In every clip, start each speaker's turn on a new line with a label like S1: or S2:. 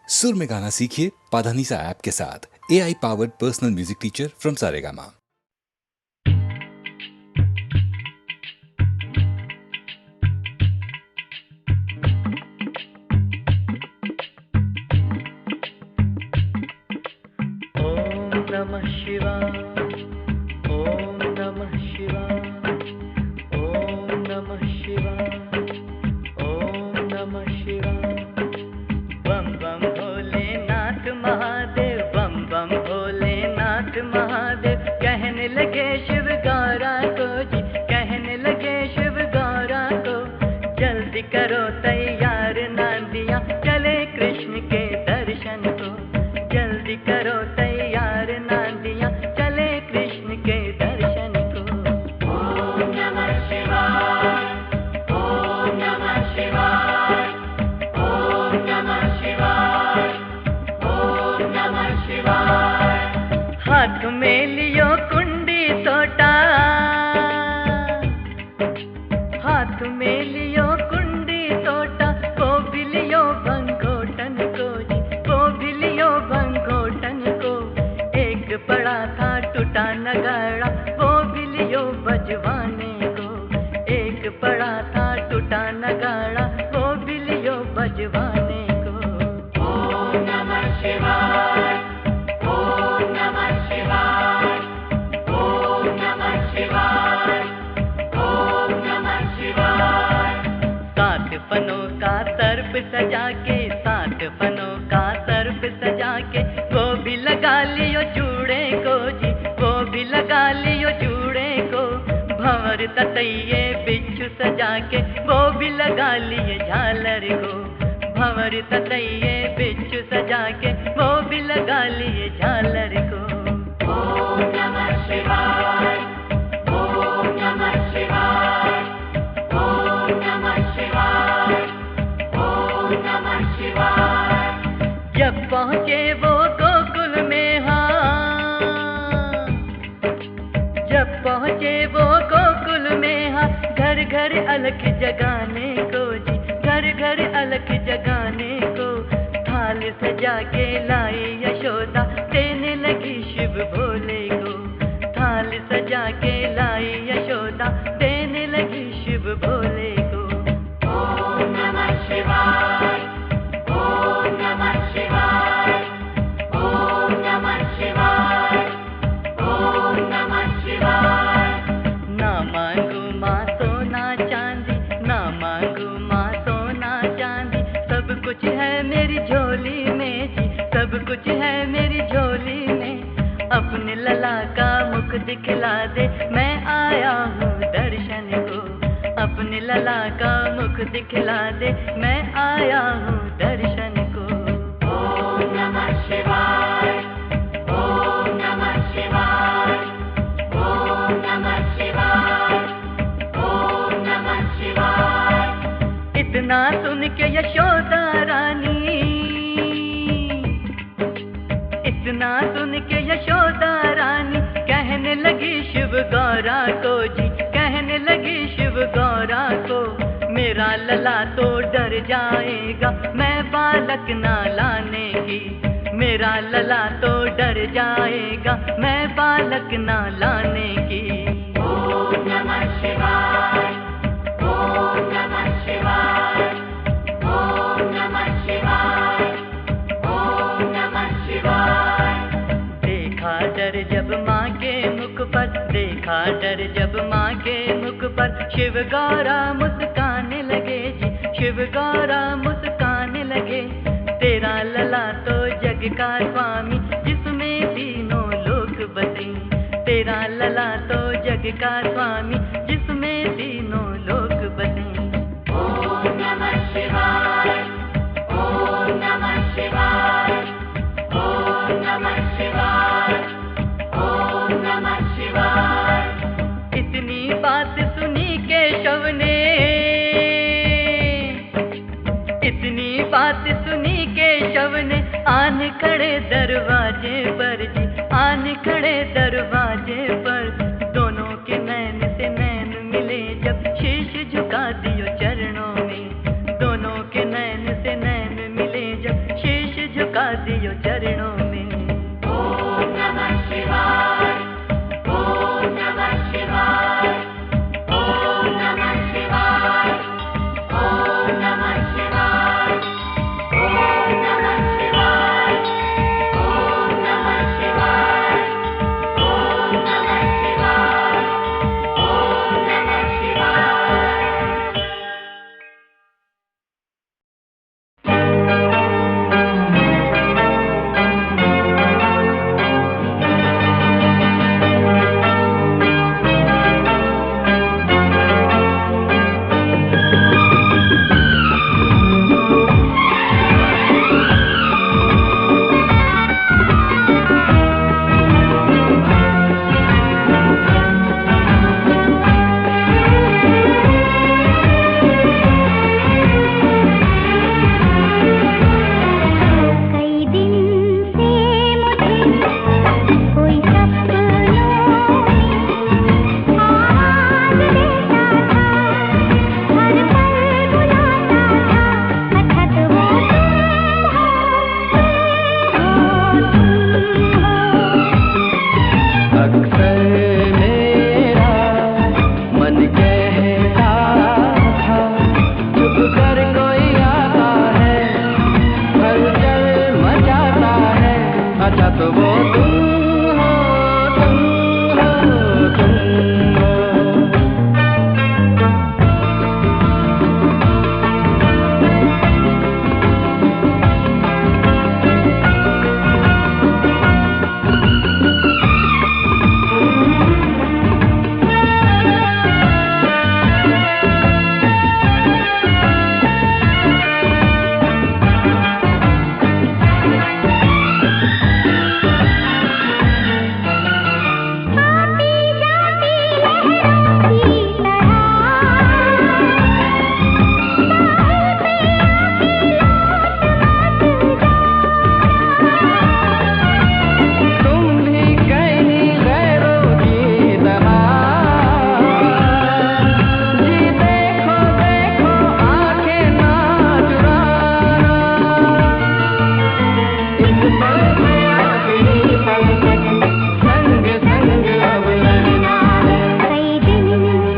S1: सुर में गाना सीखिए पाधानीसा ऐप के साथ। AI powered personal music teacher from Saregama.
S2: ओम नमः शिवाय, ओम नमः शिवाय, ओम नमः शिवाय, ओम नमः शिवाय। बम बम भोलेनाथ महादेव, बम बम भोलेनाथ महादेव। कहने लगे शिव गौरा को जी, कहने लगे शिव गौरा को, जल्दी करो तैयार नांदिया, चले कृष्ण के दर्शन को। जल्दी करो तैयार नांदिया, चले कृष्ण के दर्शन को। ओम नमः शिवाय, ओम नमः शिवाय, ओम नमः शिवाय, ओम नमः शिवाय। हाथ में लियो कुंडी सोटा, हाथ में लियो कुंडी सोटा, को भी लियो भंगोटन को जी, को भी लियो भंगोटन को। एक पड़ा था टूटा नगाड़ा, वो भी लियो बजवाने को। एक पड़ा था टूटा नगाड़ा, वो भी लियो बजवाने को। ओम नमः शिवाय, ओम नमः शिवाय, ओम नमः शिवाय, ओम नमः शिवाय। सात फनों का सर्प सजा के, सात फनों का सर्प सजा के, वो भी लगा लियो चूड़े को जी, वो भी लगा लियो चूड़े को। भंवर ततैये बिच्छू सजा के, वो भी लगा लिए झालर को। भंवर ततैये बिच्छू सजा के, वो भी लगा लिए झालर को। ओम नमः शिवाय, ओम नमः शिवाय, ओम नमः शिवाय, ओम नमः शिवाय। जब पहुँचे वो गोकुल में, हाँ, जब पहुँचे वो गोकुल में, हाँ, घर घर अलख जगाने को जी, घर घर अलख जगाने को। थाल सजा के लाई यशोदा, देने लगी शिव भोले को। थाल सजा के लाई यशोदा, देने लगी शिव भोले को। ओम नमः शिवाय, ओम नमः शिवाय, ओम नमः शिवाय, ओम नमः शिवाय। ना मांगू माँ सोना चांदी, ना मांगू माँ सोना चांदी, सब कुछ है मेरी झोली में जी, सब कुछ है मेरी झोली में। अपने लला का मुख दिखला दे, मैं आया हूँ दर्शन को। अपने लला का मुख दिखला दे, मैं आया हूँ दर्शन को। ओम नमः शिवाय, ओम नमः शिवाय, ओम नमः शिवाय, ओम नमः शिवाय। इतना सुन के यशोदा रानी, इतना सुन के यशोदा रानी, कहने लगी शिव गौरा को जी, कहने लगी शिव गौरा को। मेरा लला तो डर जाएगा, मैं बालक ना लाने की। मेरा लला तो डर जाएगा, मैं बालक ना लाने की। ओम नमः शिवाय, ओम नमः शिवाय, ओम नमः शिवाय, ओम नमः शिवाय। देखा डर जब माँ के मुख पर, देखा डर जब माँ के मुख पर, शिव गौरा मुस्काने लगे जी, शिव गौरा मुस्काने लगे। तेरा लला तो जग का स्वामी, जिसमें तीनों लोक बसे। तेरा लला तो जग का स्वामी, जिसमें तीनों लोक बसे। ओम नमः शिवाय, ओम नमः शिवाय, ओम नमः शिवाय, ओम नमः शिवाय। इतनी बात सुनी केशव ने, इतनी बात सुनी केशव ने, आन खड़े दरवाजे पर जी, आन खड़े दरवाजे पर। दोनों के नैन से नैन मिले जब, शीश झुका दियो चरणों में। दोनों के नैन से नैन मिले जब, शीश झुका झुका दियो चरणों में। ओम नमः शिवाय, ओम नमः शिवाय, ओम नमः शिवाय, ओम नमः शिवाय, ओम नमः शिवाय, ओम नमः शिवाय, ओम नमः शिवाय, ओम नमः शिवाय। कई दिन से मुझे कोई सपनों में आवाज़ देता था, हर पल बुलाता था, अथक वो
S3: अक्सर मेरा मन कहता था, चुप कर कोई आता है, हलचल मचाता है, अच्छा तो वो तुम हो, तुम हो, तुम हो।
S2: आती जाती लहरों की तरह साहिल पे आके लौट
S3: तुम भी कहीं गैरों की तरह, जी देखो देखो आंखें ना चुराना, इस पल में आखिरी पल तक संग संग अब रहना है।
S2: कई दिन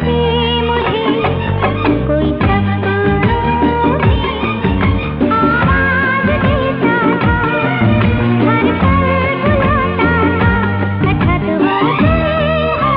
S2: से मुझे कोई सपनों में आवाज़ देता था, हर पल बुलाता था, अथक वो तुम हो,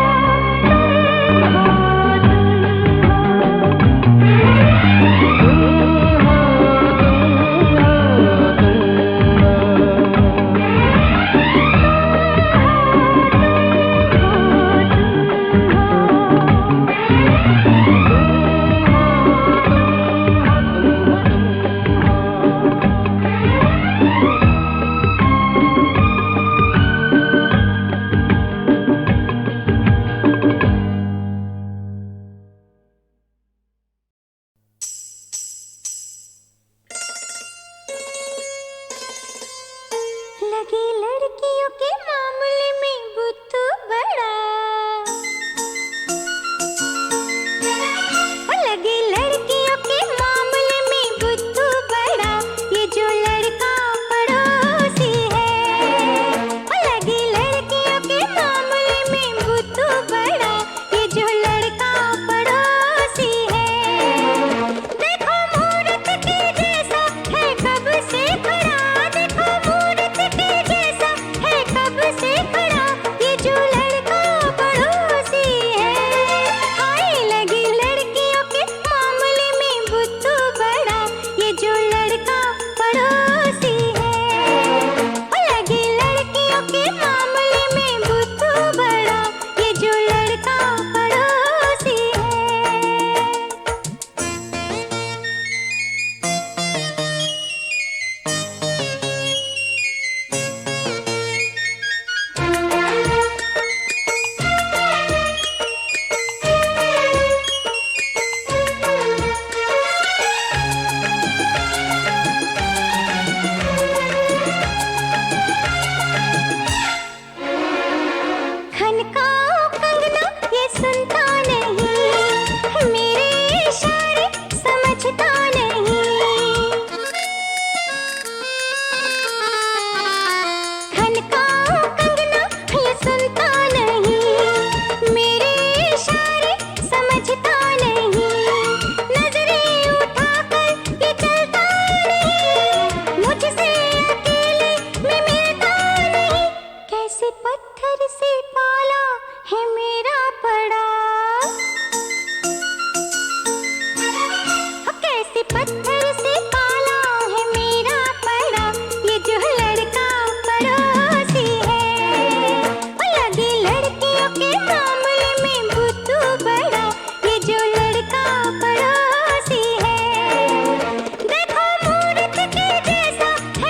S2: लगी लड़कियों के मामले में बुद्धू बड़ा, लगी लड़कियों के मामले में बुद्धू बड़ा, ये जो लड़का पड़ोसी है। लगी लड़कियों के मामले में बुद्धू बड़ा, ये जो लड़का पड़ोसी है। देखो मूरत के जैसा है कब से खड़ा, देखो मूरत के जैसा है कब
S4: मुझसे अकेले में मिलता नहीं, कैसे पत्थर से पाला है मेरा पड़ा, कैसे पत्थर से पाला है मेरा पड़ा, ये जो लड़का पड़ोसी है, वो लगी लड़कियों के मामले में बुद्धू बड़ा, ये जो लड़का पड़ोसी है। देखो मूर्त के जैसा है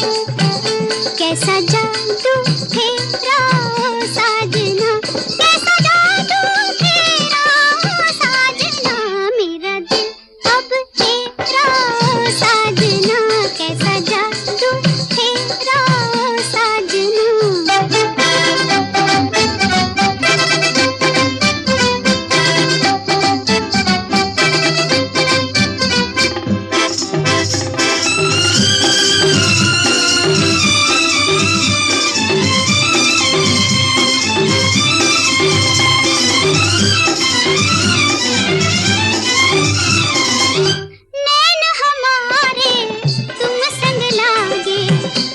S4: कैसा जादू फेरा साजना, कैसा जादू फेरा साजना, मेरा दिल अब तेरा साजना, कैसा जादू फेरा साजना। नैन हमारे तुम संग लागे,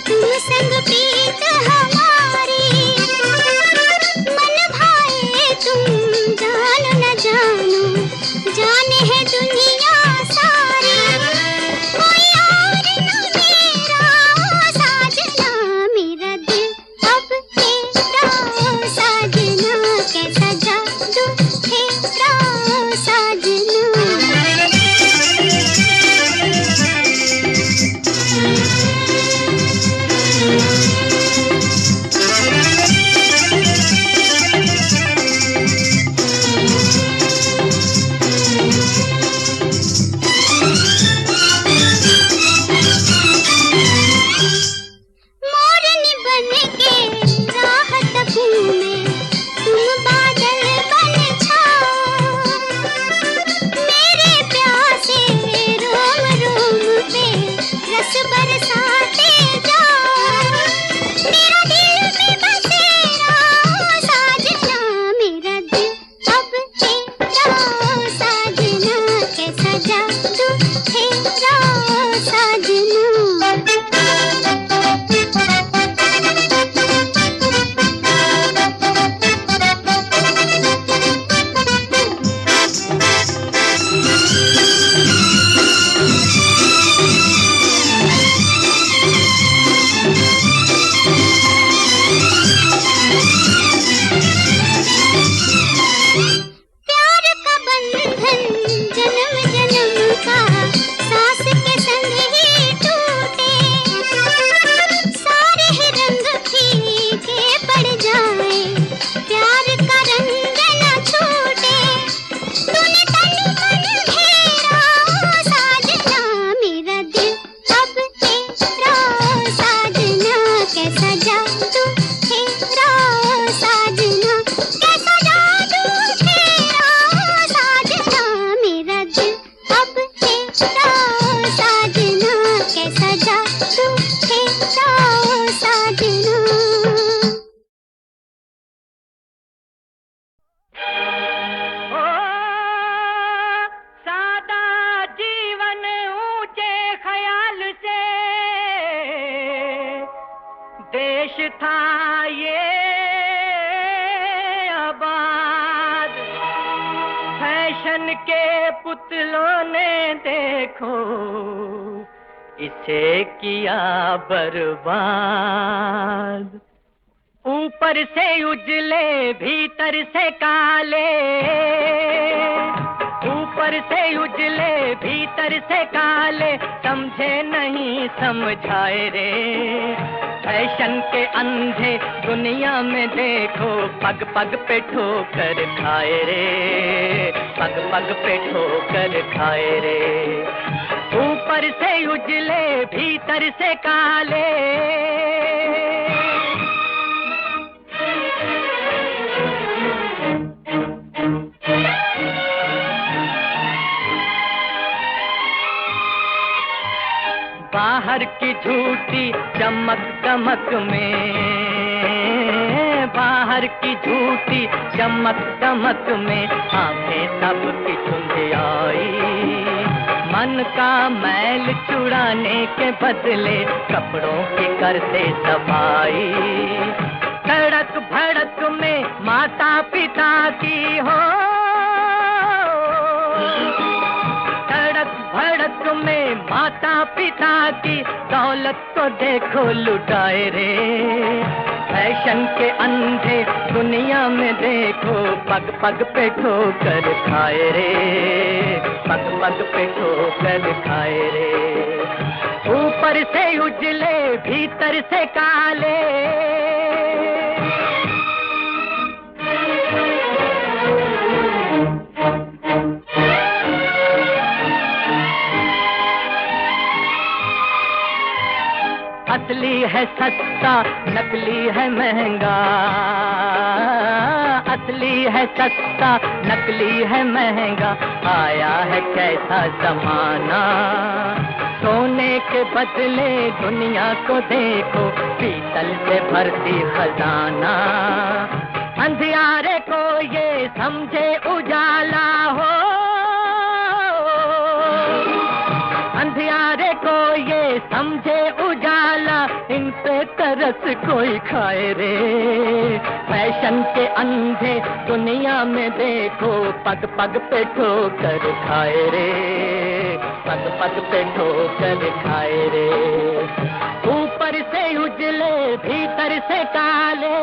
S4: तुम संग प्रीत हमारी, मन भाए तुम जानो न जानो, जाने है दुनिया सारी, कोई और न मेरा साजना, मेरा दिल अब तेरा साजना, कैसा जादू तेरा साजना। मोरनी बन के राहत घूमे, तुम बादल बन छाओ, मेरे प्यासे रोम रोम पे रस बरसाते जाओ, मेरा दिल में बसेरा साजना, मेरा दिल अब तेरा साजना, कैसा जादू तेरा साजना। प्यार का बंधन जन्म जन्म का, सांस के संग ही टूटे, सारे ही रंग फीके पड़ जाए, प्यार का रंग न छूटे, तूने तन मन घेरा साजना, मेरा दिल अब तेरा साजना, कैसा जादू तेरा साजना, कैसा जादू तेरा साजना, मेरा दिल अब तेरा साजना, कैसा जादू तेरा साजना।
S2: ओ सादा जीवन ऊंचे ख्याल से, देश था ये आबाद, फैशन के पुतलों ने देखो इसे किया बर्बाद, ऊपर से उजले भीतर से काले, ऊपर से उजले भीतर से काले, समझे नहीं समझाए रे, फैशन के अंधे दुनिया में देखो, पग पग पे ठोकर खाए रे, पग पग पे ठोकर खाए रे, ऊपर से उजले भीतर से काले। बाहर की झूठी चमक दमक में, बाहर की झूठी चमक दमक में, आंखें सबकी चुंध आई, मन का मैल चुराने के बदले कपड़ों की करते सफाई, धड़क भड़क में माता पिता की हो, धड़क भड़क में माता पिता की दौलत तो देखो लुटाए रे, फैशन के अंधे दुनिया में देखो, पग पग पे ठोकर खाए रे, पग पग पे ठोकर खाए रे, ऊपर से उजले भीतर से काले, असली है सस्ता नकली है महंगा, असली है सस्ता नकली है महंगा, आया है कैसा जमाना। सोने के बदले दुनिया को देखो, पीतल से भरती खजाना। अंधियारे को ये समझे उजाला हो, अंधियारे को ये समझे उजाला, इन पे तरस कोई खाए रे। फैशन के अंधे दुनिया में देखो, पग पग पे ठोकर खाए रे, पग पग पे ठोकर खाए रे। ऊपर से उजले भीतर से काले,